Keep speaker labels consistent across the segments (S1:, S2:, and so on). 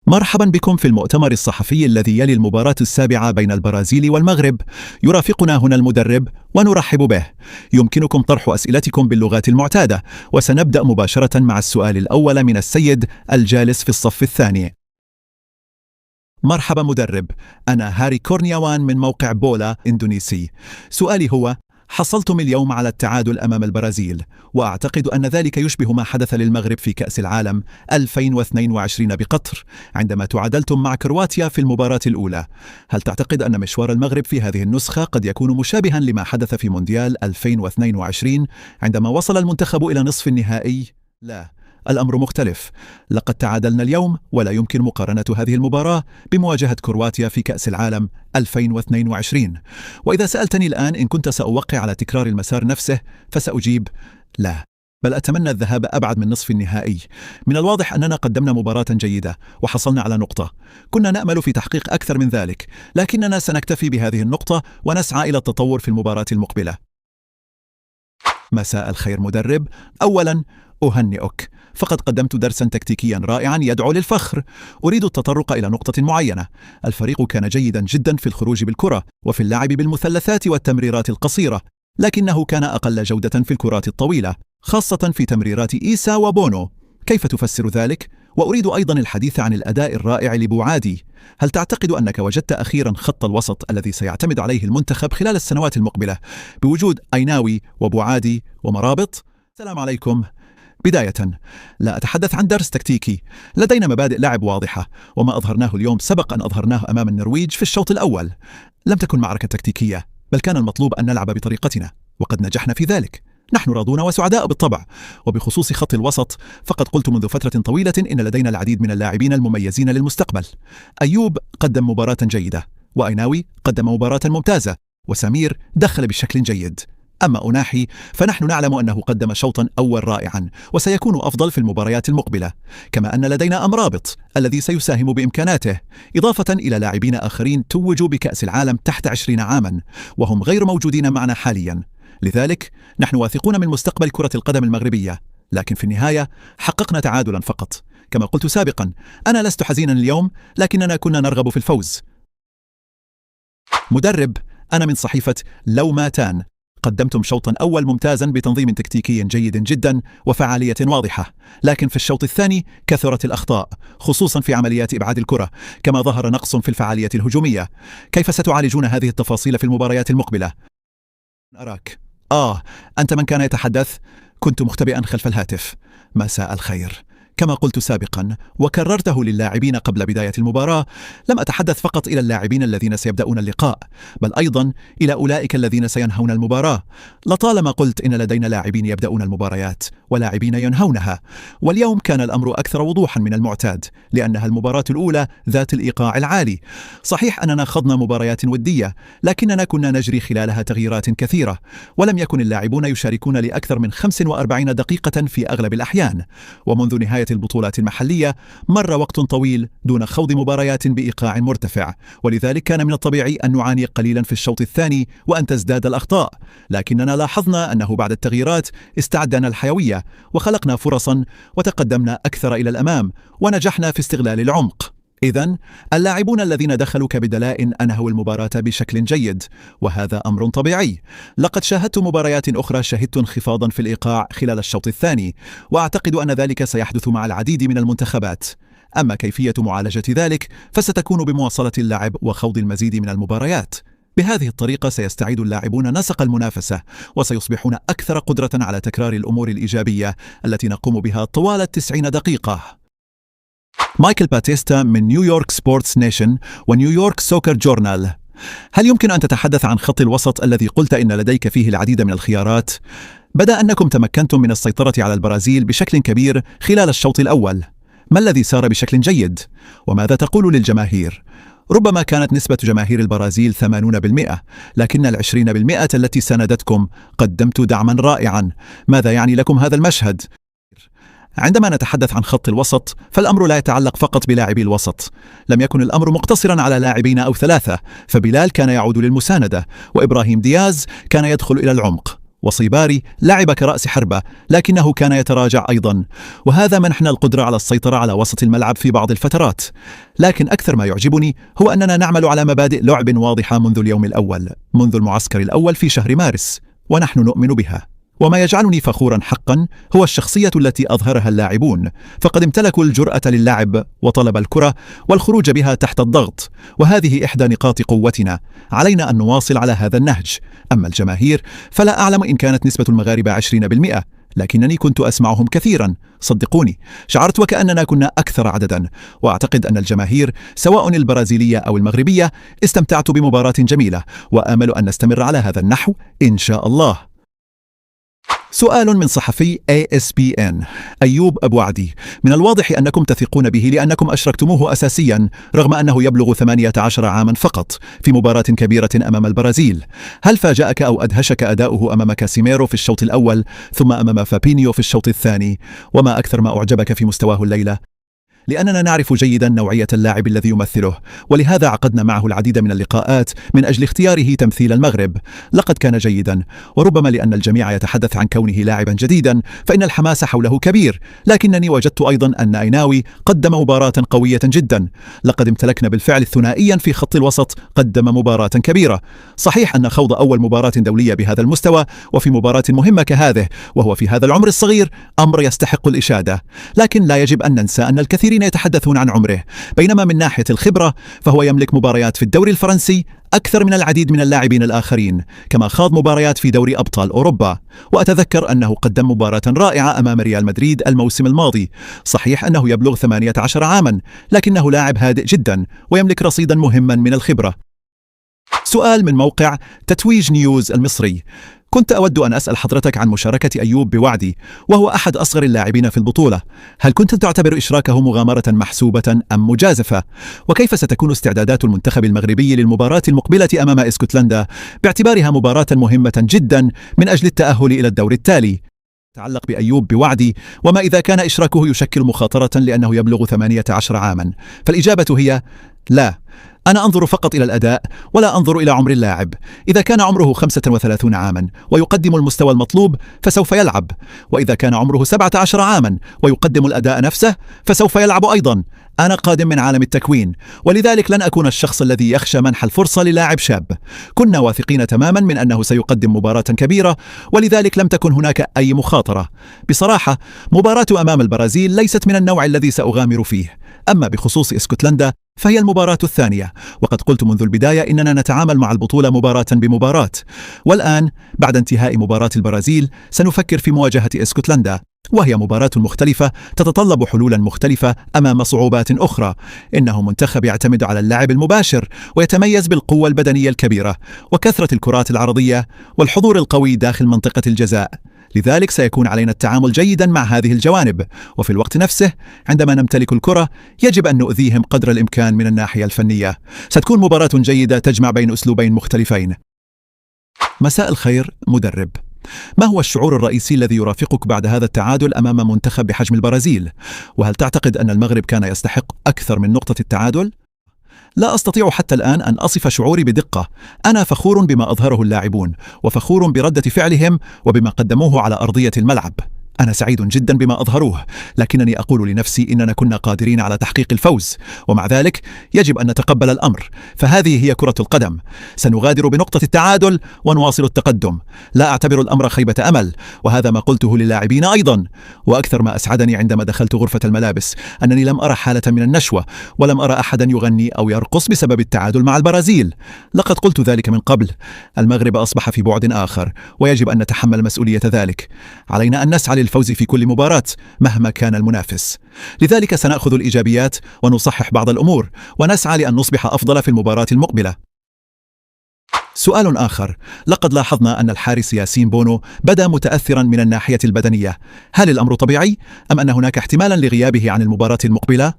S1: مرحبا بكم في المؤتمر الصحفي الذي يلي المباراة السابعة بين البرازيل والمغرب. يرافقنا هنا المدرب ونرحب به. يمكنكم طرح أسئلتكم باللغات المعتادة، وسنبدأ مباشرة مع السؤال الأول من السيد الجالس في الصف الثاني. مرحبا مدرب، أنا هاري كورنياوان من موقع بولا إندونيسي. سؤالي هو: حصلتم اليوم على التعادل أمام البرازيل، وأعتقد أن ذلك يشبه ما حدث للمغرب في كأس العالم 2022 بقطر عندما تعادلتم مع كرواتيا في المباراة الأولى. هل تعتقد أن مشوار المغرب في هذه النسخة قد يكون مشابها لما حدث في مونديال 2022 عندما وصل المنتخب إلى نصف النهائي؟ لا، الأمر مختلف. لقد تعادلنا اليوم، ولا يمكن مقارنة هذه المباراة بمواجهة كرواتيا في كأس العالم 2022. وإذا سألتني الآن إن كنت سأوقع على تكرار المسار نفسه، فسأجيب لا، بل أتمنى الذهاب أبعد من نصف النهائي. من الواضح أننا قدمنا مباراة جيدة وحصلنا على نقطة. كنا نأمل في تحقيق أكثر من ذلك، لكننا سنكتفي بهذه النقطة ونسعى إلى التطور في المباراة المقبلة. مساء الخير مدرب. أولا أهنئك، فقد قدمت درسا تكتيكيا رائعا يدعو للفخر. أريد التطرق إلى نقطة معينة. الفريق كان جيدا جدا في الخروج بالكرة وفي اللعب بالمثلثات والتمريرات القصيرة، لكنه كان أقل جودة في الكرات الطويلة، خاصة في تمريرات إيسا وبونو. كيف تفسر ذلك؟ وأريد أيضا الحديث عن الأداء الرائع لبوعادي. هل تعتقد أنك وجدت أخيرا خط الوسط الذي سيعتمد عليه المنتخب خلال السنوات المقبلة بوجود أيناوي وبوعادي ومرابط؟ السلام عليكم. بداية، لا أتحدث عن درس تكتيكي. لدينا مبادئ لعب واضحة، وما أظهرناه اليوم سبق أن أظهرناه أمام النرويج في الشوط الأول. لم تكن معركة تكتيكية، بل كان المطلوب أن نلعب بطريقتنا، وقد نجحنا في ذلك. نحن راضون وسعداء بالطبع. وبخصوص خط الوسط، فقد قلت منذ فترة طويلة إن لدينا العديد من اللاعبين المميزين للمستقبل. أيوب قدم مباراة جيدة، وأيناوي قدم مباراة ممتازة، وسمير دخل بشكل جيد. أما أناحي فنحن نعلم أنه قدم شوطا أول رائعا، وسيكون أفضل في المباريات المقبلة. كما أن لدينا أمرابط الذي سيساهم بإمكاناته، إضافة إلى لاعبين آخرين توجوا بكأس العالم تحت 20 عاما، وهم غير موجودين معنا حاليا. لذلك نحن واثقون من مستقبل كرة القدم المغربية، لكن في النهاية حققنا تعادلا فقط. كما قلت سابقا، أنا لست حزينا اليوم، لكننا كنا نرغب في الفوز. مدرب، أنا من صحيفة لوماتان. قدمتم شوطا أول ممتازا بتنظيم تكتيكي جيد جدا وفعالية واضحة، لكن في الشوط الثاني كثرت الأخطاء، خصوصا في عمليات إبعاد الكرة، كما ظهر نقص في الفعالية الهجومية. كيف ستعالجون هذه التفاصيل في المباريات المقبلة؟ أراك. أنت من كان يتحدث؟ كنت مختبئا خلف الهاتف. مساء الخير. كما قلت سابقا وكررته للاعبين قبل بداية المباراة، لم أتحدث فقط إلى اللاعبين الذين سيبدأون اللقاء، بل أيضا إلى أولئك الذين سينهون المباراة. لطالما قلت إن لدينا لاعبين يبدأون المباريات ولاعبين ينهونها، واليوم كان الأمر أكثر وضوحا من المعتاد، لأنها المباراة الأولى ذات الإيقاع العالي. صحيح أننا خضنا مباريات ودية، لكننا كنا نجري خلالها تغييرات كثيرة، ولم يكن اللاعبون يشاركون لأكثر من 45 دقيقة في أغلب الأحيان. ومنذ نهاية البطولات المحلية مر وقت طويل دون خوض مباريات بإيقاع مرتفع، ولذلك كان من الطبيعي أن نعاني قليلا في الشوط الثاني وأن تزداد الأخطاء. لكننا لاحظنا أنه بعد التغييرات استعدنا الحيوية وخلقنا فرصا وتقدمنا أكثر إلى الأمام ونجحنا في استغلال العمق. إذن اللاعبون الذين دخلوا كبدلاء أنهوا المباراة بشكل جيد، وهذا أمر طبيعي. لقد شاهدت مباريات أخرى شهدت انخفاضا في الإيقاع خلال الشوط الثاني، وأعتقد أن ذلك سيحدث مع العديد من المنتخبات. أما كيفية معالجة ذلك فستكون بمواصلة اللعب وخوض المزيد من المباريات. بهذه الطريقة سيستعيد اللاعبون نسق المنافسة، وسيصبحون أكثر قدرة على تكرار الأمور الإيجابية التي نقوم بها طوال 90 دقيقة. مايكل باتيستا من نيويورك سبورتس نيشن ونيويورك سوكر جورنال. هل يمكن أن تتحدث عن خط الوسط الذي قلت إن لديك فيه العديد من الخيارات؟ بدا أنكم تمكنتم من السيطرة على البرازيل بشكل كبير خلال الشوط الأول. ما الذي سار بشكل جيد؟ وماذا تقول للجماهير؟ ربما كانت نسبة جماهير البرازيل 80%، لكن 20% التي ساندتكم قدمت دعما رائعا. ماذا يعني لكم هذا المشهد؟ عندما نتحدث عن خط الوسط فالأمر لا يتعلق فقط بلاعبي الوسط. لم يكن الأمر مقتصرا على لاعبين أو ثلاثة، فبلال كان يعود للمساندة، وإبراهيم دياز كان يدخل إلى العمق، وصيباري لعب كرأس حربة، لكنه كان يتراجع أيضا، وهذا منحنا القدرة على السيطرة على وسط الملعب في بعض الفترات. لكن أكثر ما يعجبني هو أننا نعمل على مبادئ لعب واضحة منذ اليوم الأول، منذ المعسكر الأول في شهر مارس، ونحن نؤمن بها. وما يجعلني فخورا حقا هو الشخصية التي أظهرها اللاعبون، فقد امتلكوا الجرأة للعب وطلب الكرة والخروج بها تحت الضغط، وهذه إحدى نقاط قوتنا. علينا أن نواصل على هذا النهج. أما الجماهير فلا أعلم إن كانت نسبة المغاربة 20%، لكنني كنت أسمعهم كثيرا. صدقوني، شعرت وكأننا كنا أكثر عددا، وأعتقد أن الجماهير سواء البرازيلية أو المغربية استمتعت بمباراة جميلة، وآمل أن نستمر على هذا النحو إن شاء الله. سؤال من صحفي ASPN أيوب أبو عدي: من الواضح أنكم تثقون به لأنكم أشركتموه أساسيا رغم أنه يبلغ 18 عاما فقط في مباراة كبيرة أمام البرازيل. هل فاجأك أو أدهشك أداؤه أمام كاسيميرو في الشوط الأول ثم أمام فابينيو في الشوط الثاني؟ وما أكثر ما أعجبك في مستواه الليلة؟ لأننا نعرف جيدا نوعية اللاعب الذي يمثله، ولهذا عقدنا معه العديد من اللقاءات من أجل اختياره تمثيل المغرب. لقد كان جيدا، وربما لأن الجميع يتحدث عن كونه لاعبا جديدا فإن الحماس حوله كبير، لكنني وجدت أيضا أن أيناوي قدم مباراة قوية جدا. لقد امتلكنا بالفعل ثنائيا في خط الوسط قدم مباراة كبيرة. صحيح أن خوض أول مباراة دولية بهذا المستوى وفي مباراة مهمة كهذه وهو في هذا العمر الصغير أمر يستحق الإشادة، لكن لا يجب أن ننسى أن الكثيرين يتحدثون عن عمره، بينما من ناحية الخبرة فهو يملك مباريات في الدوري الفرنسي أكثر من العديد من اللاعبين الآخرين، كما خاض مباريات في دوري أبطال أوروبا. وأتذكر أنه قدم مباراة رائعة أمام ريال مدريد الموسم الماضي. صحيح أنه يبلغ 18 عاما، لكنه لاعب هادئ جدا ويملك رصيدا مهما من الخبرة. سؤال من موقع تتويج نيوز المصري: كنت أود أن أسأل حضرتك عن مشاركة أيوب بوعدي، وهو أحد أصغر اللاعبين في البطولة. هل كنت تعتبر إشراكه مغامرة محسوبة أم مجازفة؟ وكيف ستكون استعدادات المنتخب المغربي للمباراة المقبلة أمام اسكتلندا باعتبارها مباراة مهمة جدا من أجل التأهل إلى الدور التالي؟ تعلق بأيوب بوعدي، وما إذا كان إشراكه يشكل مخاطرة لأنه يبلغ 18 عاما؟ فالإجابة هي لا. أنا أنظر فقط إلى الأداء ولا أنظر إلى عمر اللاعب. إذا كان عمره 35 عاما ويقدم المستوى المطلوب فسوف يلعب، وإذا كان عمره 17 عاما ويقدم الأداء نفسه فسوف يلعب أيضا. أنا قادم من عالم التكوين، ولذلك لن أكون الشخص الذي يخشى منح الفرصة للاعب شاب. كنا واثقين تماما من أنه سيقدم مباراة كبيرة، ولذلك لم تكن هناك أي مخاطرة. بصراحة مباراة أمام البرازيل ليست من النوع الذي سأغامر فيه. أما بخصوص اسكتلندا فهي المباراة الثانية، وقد قلت منذ البداية إننا نتعامل مع البطولة مباراة بمباراة. والآن بعد انتهاء مباراة البرازيل سنفكر في مواجهة اسكتلندا، وهي مباراة مختلفة تتطلب حلولا مختلفة أمام صعوبات أخرى. إنه منتخب يعتمد على اللعب المباشر ويتميز بالقوة البدنية الكبيرة وكثرة الكرات العرضية والحضور القوي داخل منطقة الجزاء. لذلك سيكون علينا التعامل جيدا مع هذه الجوانب، وفي الوقت نفسه عندما نمتلك الكرة يجب أن نؤذيهم قدر الإمكان من الناحية الفنية. ستكون مباراة جيدة تجمع بين أسلوبين مختلفين. مساء الخير مدرب، ما هو الشعور الرئيسي الذي يرافقك بعد هذا التعادل أمام منتخب بحجم البرازيل؟ وهل تعتقد أن المغرب كان يستحق أكثر من نقطة التعادل؟ لا أستطيع حتى الآن أن أصف شعوري بدقة. أنا فخور بما أظهره اللاعبون، وفخور بردة فعلهم وبما قدموه على أرضية الملعب. أنا سعيد جدا بما أظهروه، لكنني أقول لنفسي إننا كنا قادرين على تحقيق الفوز، ومع ذلك يجب أن نتقبل الأمر، فهذه هي كرة القدم. سنغادر بنقطة التعادل ونواصل التقدم. لا أعتبر الأمر خيبة أمل، وهذا ما قلته للاعبين أيضا. وأكثر ما أسعدني عندما دخلت غرفة الملابس أنني لم أرى حالة من النشوة، ولم أرى أحدا يغني أو يرقص بسبب التعادل مع البرازيل. لقد قلت ذلك من قبل. المغرب أصبح في بعد آخر، ويجب أن نتحمل مسؤولية ذلك. علينا أن نسعى للفوز في كل مباراة مهما كان المنافس. لذلك سنأخذ الإيجابيات ونصحح بعض الأمور، ونسعى لأن نصبح أفضل في المباراة المقبلة. سؤال آخر: لقد لاحظنا أن الحارس ياسين بونو بدأ متأثرا من الناحية البدنية. هل الأمر طبيعي أم أن هناك احتمالا لغيابه عن المباراة المقبلة؟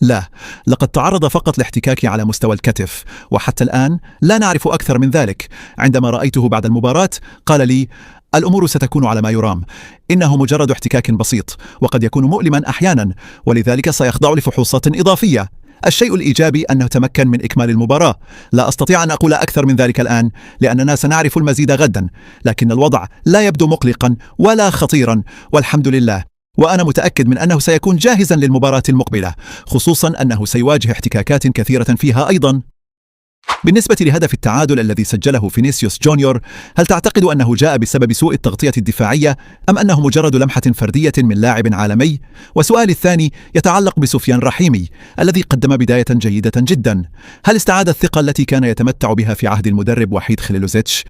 S1: لا، لقد تعرض فقط لاحتكاك على مستوى الكتف، وحتى الآن لا نعرف أكثر من ذلك. عندما رأيته بعد المباراة قال لي: الأمور ستكون على ما يرام، إنه مجرد احتكاك بسيط وقد يكون مؤلما أحيانا، ولذلك سيخضع لفحوصات إضافية. الشيء الإيجابي أنه تمكن من إكمال المباراة. لا أستطيع أن أقول أكثر من ذلك الآن لأننا سنعرف المزيد غدا، لكن الوضع لا يبدو مقلقا ولا خطيرا والحمد لله. وأنا متأكد من أنه سيكون جاهزا للمباراة المقبلة، خصوصا أنه سيواجه احتكاكات كثيرة فيها أيضا. بالنسبة لهدف التعادل الذي سجله فينيسيوس جونيور، هل تعتقد أنه جاء بسبب سوء التغطية الدفاعية أم أنه مجرد لمحة فردية من لاعب عالمي؟ وسؤالي الثاني يتعلق بسفيان رحيمي الذي قدم بداية جيدة جدا. هل استعاد الثقة التي كان يتمتع بها في عهد المدرب وحيد خليلوزيتش؟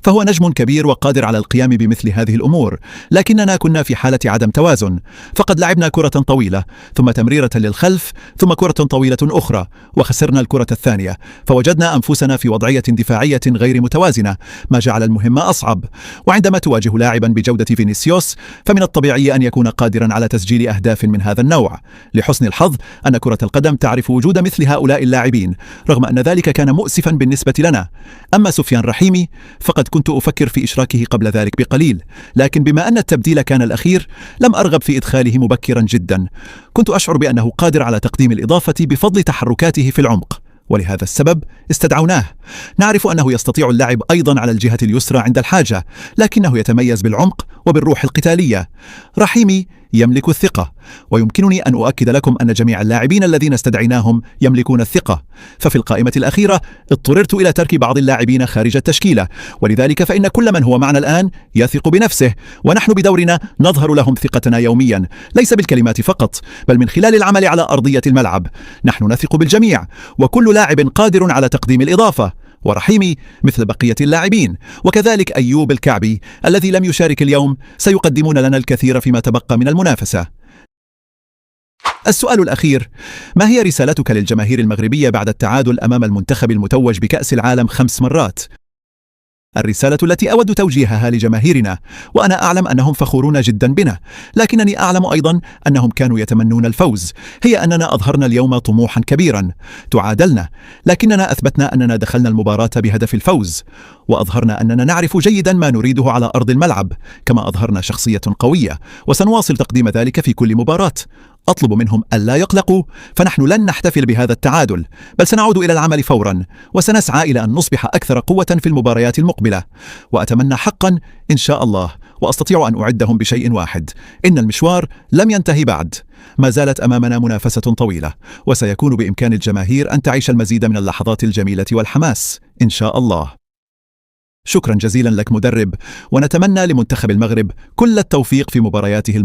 S1: فهو نجم كبير وقادر على القيام بمثل هذه الأمور، لكننا كنا في حالة عدم توازن. فقد لعبنا كرة طويلة ثم تمريرة للخلف ثم كرة طويلة أخرى وخسرنا الكرة الثانية، فوجدنا أنفسنا في وضعية دفاعية غير متوازنة، ما جعل المهمة أصعب. وعندما تواجه لاعبا بجودة فينيسيوس فمن الطبيعي أن يكون قادرا على تسجيل أهداف من هذا النوع. لحسن الحظ أن كرة القدم تعرف وجود مثل هؤلاء اللاعبين، رغم أن ذلك كان مؤسفا بالنسبة لنا. أما سفيان رحيمي فقد كنت أفكر في إشراكه قبل ذلك بقليل، لكن بما أن التبديل كان الأخير لم أرغب في إدخاله مبكرا جدا. كنت أشعر بأنه قادر على تقديم الإضافة بفضل تحركاته في العمق، ولهذا السبب استدعوناه. نعرف أنه يستطيع اللعب أيضا على الجهة اليسرى عند الحاجة، لكنه يتميز بالعمق وبالروح القتالية. رحيمي يملك الثقة، ويمكنني أن أؤكد لكم أن جميع اللاعبين الذين استدعيناهم يملكون الثقة. ففي القائمة الأخيرة اضطررت إلى ترك بعض اللاعبين خارج التشكيلة، ولذلك فإن كل من هو معنا الآن يثق بنفسه، ونحن بدورنا نظهر لهم ثقتنا يوميا، ليس بالكلمات فقط بل من خلال العمل على أرضية الملعب. نحن نثق بالجميع، وكل لاعب قادر على تقديم الإضافة، ورحيمي مثل بقية اللاعبين، وكذلك أيوب الكعبي الذي لم يشارك اليوم سيقدمون لنا الكثير فيما تبقى من المنافسة. السؤال الأخير: ما هي رسالتك للجماهير المغربية بعد التعادل أمام المنتخب المتوج بكأس العالم 5 مرات؟ الرسالة التي أود توجيهها لجماهيرنا، وأنا أعلم أنهم فخورون جدا بنا، لكنني أعلم أيضا أنهم كانوا يتمنون الفوز، هي أننا أظهرنا اليوم طموحا كبيرا. تعادلنا، لكننا أثبتنا أننا دخلنا المباراة بهدف الفوز، وأظهرنا أننا نعرف جيدا ما نريده على أرض الملعب، كما أظهرنا شخصية قوية، وسنواصل تقديم ذلك في كل مباراة. أطلب منهم ألا يقلقوا، فنحن لن نحتفل بهذا التعادل، بل سنعود إلى العمل فورا، وسنسعى إلى أن نصبح أكثر قوة في المباريات المقبلة. وأتمنى حقا إن شاء الله، وأستطيع أن أعدهم بشيء واحد: إن المشوار لم ينتهي بعد، ما زالت أمامنا منافسة طويلة، وسيكون بإمكان الجماهير أن تعيش المزيد من اللحظات الجميلة والحماس إن شاء الله. شكرا جزيلا لك مدرب، ونتمنى لمنتخب المغرب كل التوفيق في مبارياته